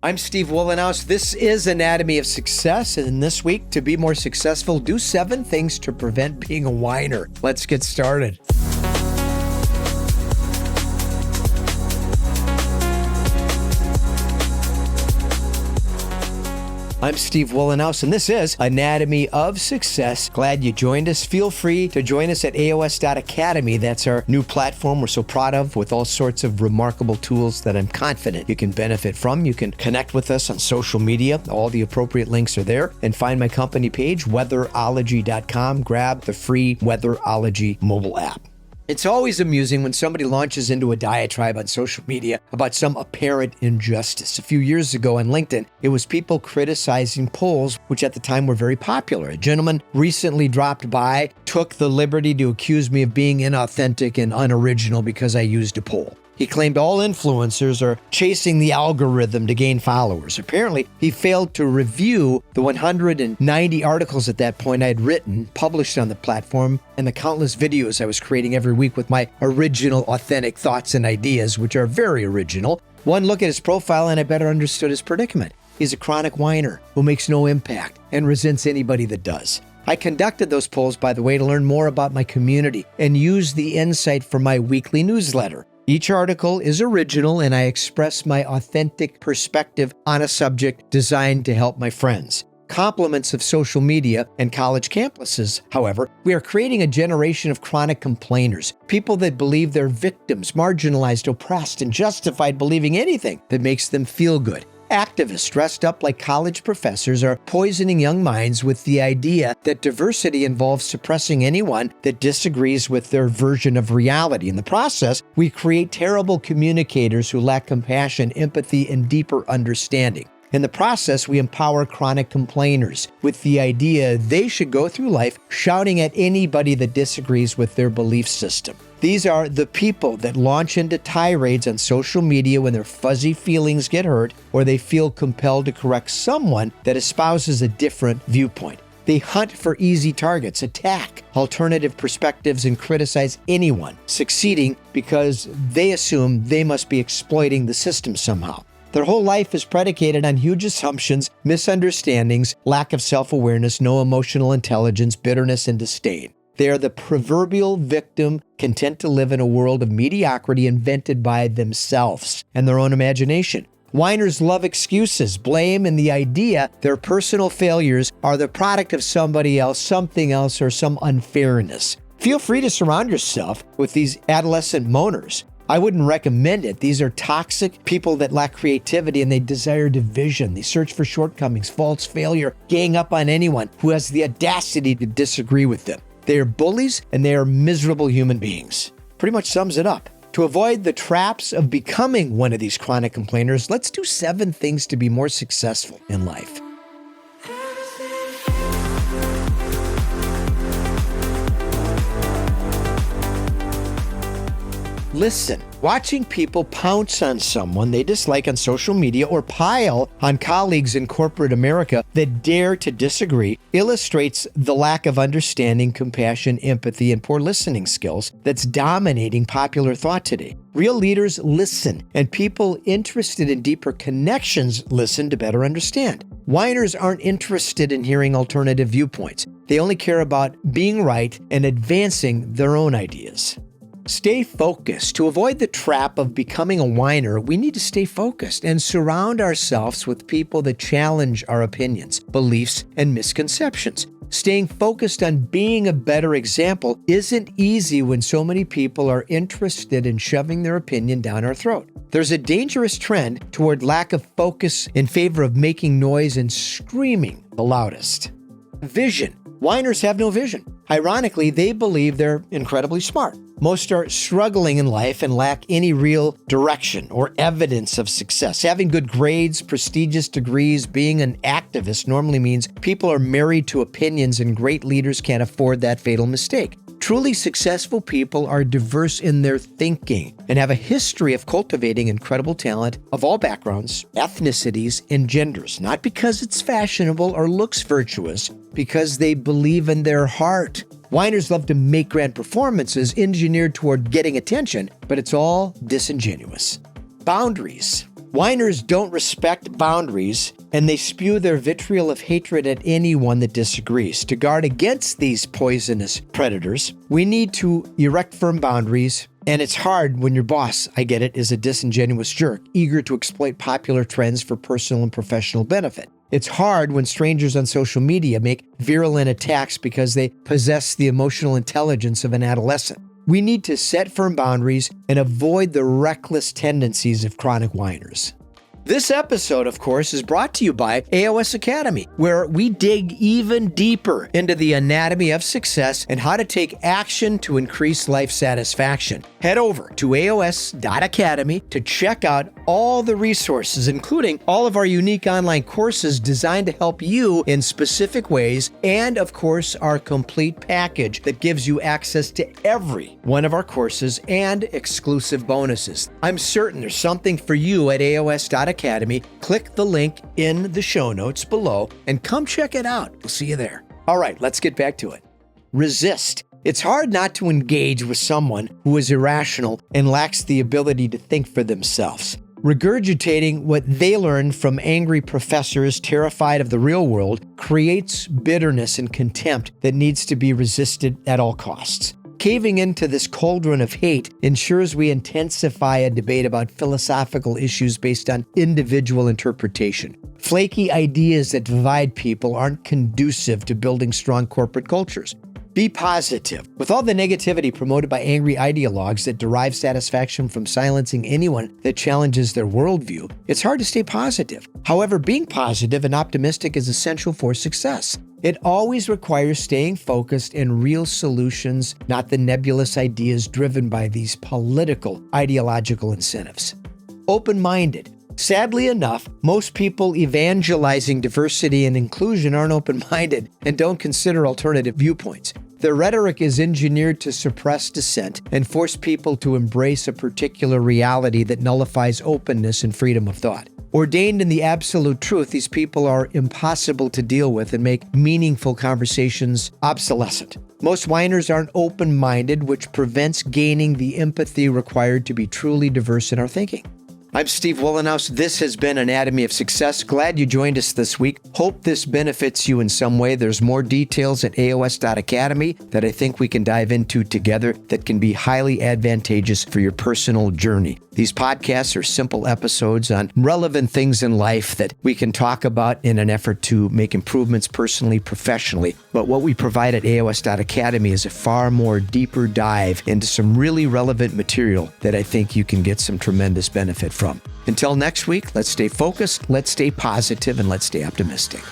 I'm Steve Wohlenhaus. This is Anatomy of Success. And this week, to be more successful, do 7 things to prevent being a whiner. Let's get started. I'm Steve Wohlenhaus, and this is Anatomy of Success. Glad you joined us. Feel free to join us at aos.academy. That's our new platform we're so proud of, with all sorts of remarkable tools that I'm confident you can benefit from. You can connect with us on social media. All the appropriate links are there. And find my company page, weatherology.com. Grab the free Weatherology mobile app. It's always amusing when somebody launches into a diatribe on social media about some apparent injustice. A few years ago on LinkedIn, it was people criticizing polls, which at the time were very popular. A gentleman recently dropped by, took the liberty to accuse me of being inauthentic and unoriginal because I used a poll. He claimed all influencers are chasing the algorithm to gain followers. Apparently, he failed to review the 190 articles at that point I had written, published on the platform, and the countless videos I was creating every week with my original, authentic thoughts and ideas, which are very original. One look at his profile and I better understood his predicament. He's a chronic whiner who makes no impact and resents anybody that does. I conducted those polls, by the way, to learn more about my community and use the insight for my weekly newsletter. Each article is original, and I express my authentic perspective on a subject designed to help my friends. Compliments of social media and college campuses, however, we are creating a generation of chronic complainers, people that believe they're victims, marginalized, oppressed, and justified believing anything that makes them feel good. Activists dressed up like college professors are poisoning young minds with the idea that diversity involves suppressing anyone that disagrees with their version of reality. In the process, we create terrible communicators who lack compassion, empathy, and deeper understanding. In the process, we empower chronic complainers with the idea they should go through life shouting at anybody that disagrees with their belief system. These are the people that launch into tirades on social media when their fuzzy feelings get hurt or they feel compelled to correct someone that espouses a different viewpoint. They hunt for easy targets, attack alternative perspectives, and criticize anyone succeeding because they assume they must be exploiting the system somehow. Their whole life is predicated on huge assumptions, misunderstandings, lack of self-awareness, no emotional intelligence, bitterness, and disdain. They are the proverbial victim, content to live in a world of mediocrity invented by themselves and their own imagination. Whiners love excuses, blame, and the idea their personal failures are the product of somebody else, something else, or some unfairness. Feel free to surround yourself with these adolescent moaners. I wouldn't recommend it. These are toxic people that lack creativity and they desire division. They search for shortcomings, faults, failure, gang up on anyone who has the audacity to disagree with them. They are bullies and they are miserable human beings. Pretty much sums it up. To avoid the traps of becoming one of these chronic complainers, let's do 7 things to be more successful in life. Listen. Watching people pounce on someone they dislike on social media or pile on colleagues in corporate America that dare to disagree illustrates the lack of understanding, compassion, empathy, and poor listening skills that's dominating popular thought today. Real leaders listen, and people interested in deeper connections listen to better understand. Whiners aren't interested in hearing alternative viewpoints. They only care about being right and advancing their own ideas. Stay focused. To avoid the trap of becoming a whiner, we need to stay focused and surround ourselves with people that challenge our opinions, beliefs, and misconceptions. Staying focused on being a better example isn't easy when so many people are interested in shoving their opinion down our throat. There's a dangerous trend toward lack of focus in favor of making noise and screaming the loudest. Vision. Whiners have no vision. Ironically, they believe they're incredibly smart. Most are struggling in life and lack any real direction or evidence of success. Having good grades, prestigious degrees, being an activist normally means people are married to opinions, and great leaders can't afford that fatal mistake. Truly successful people are diverse in their thinking and have a history of cultivating incredible talent of all backgrounds, ethnicities, and genders, not because it's fashionable or looks virtuous, because they believe in their heart. Whiners love to make grand performances engineered toward getting attention, but it's all disingenuous. Boundaries. Whiners don't respect boundaries, and they spew their vitriol of hatred at anyone that disagrees. To guard against these poisonous predators, we need to erect firm boundaries, and it's hard when your boss, I get it, is a disingenuous jerk, eager to exploit popular trends for personal and professional benefit. It's hard when strangers on social media make virulent attacks because they possess the emotional intelligence of an adolescent. We need to set firm boundaries and avoid the reckless tendencies of chronic whiners. This episode, of course, is brought to you by AOS Academy, where we dig even deeper into the anatomy of success and how to take action to increase life satisfaction. Head over to aos.academy to check out all the resources, including all of our unique online courses designed to help you in specific ways, and of course, our complete package that gives you access to every one of our courses and exclusive bonuses. I'm certain there's something for you at aos.academy. Click the link in the show notes below and come check it out. We'll see you there. All right, let's get back to it. Resist. It's hard not to engage with someone who is irrational and lacks the ability to think for themselves. Regurgitating what they learned from angry professors terrified of the real world creates bitterness and contempt that needs to be resisted at all costs. Caving into this cauldron of hate ensures we intensify a debate about philosophical issues based on individual interpretation. Flaky ideas that divide people aren't conducive to building strong corporate cultures. Be positive. With all the negativity promoted by angry ideologues that derive satisfaction from silencing anyone that challenges their worldview, it's hard to stay positive. However, being positive and optimistic is essential for success. It always requires staying focused in real solutions, not the nebulous ideas driven by these political, ideological incentives. Open-minded. Sadly enough, most people evangelizing diversity and inclusion aren't open-minded and don't consider alternative viewpoints. The rhetoric is engineered to suppress dissent and force people to embrace a particular reality that nullifies openness and freedom of thought. Ordained in the absolute truth, these people are impossible to deal with and make meaningful conversations obsolescent. Most whiners aren't open-minded, which prevents gaining the empathy required to be truly diverse in our thinking. I'm Steve Wohlenhaus. This has been Anatomy of Success. Glad you joined us this week. Hope this benefits you in some way. There's more details at aos.academy that I think we can dive into together that can be highly advantageous for your personal journey. These podcasts are simple episodes on relevant things in life that we can talk about in an effort to make improvements personally, professionally. But what we provide at aos.academy is a far more deeper dive into some really relevant material that I think you can get some tremendous benefit from. Until next week, let's stay focused, let's stay positive, and let's stay optimistic.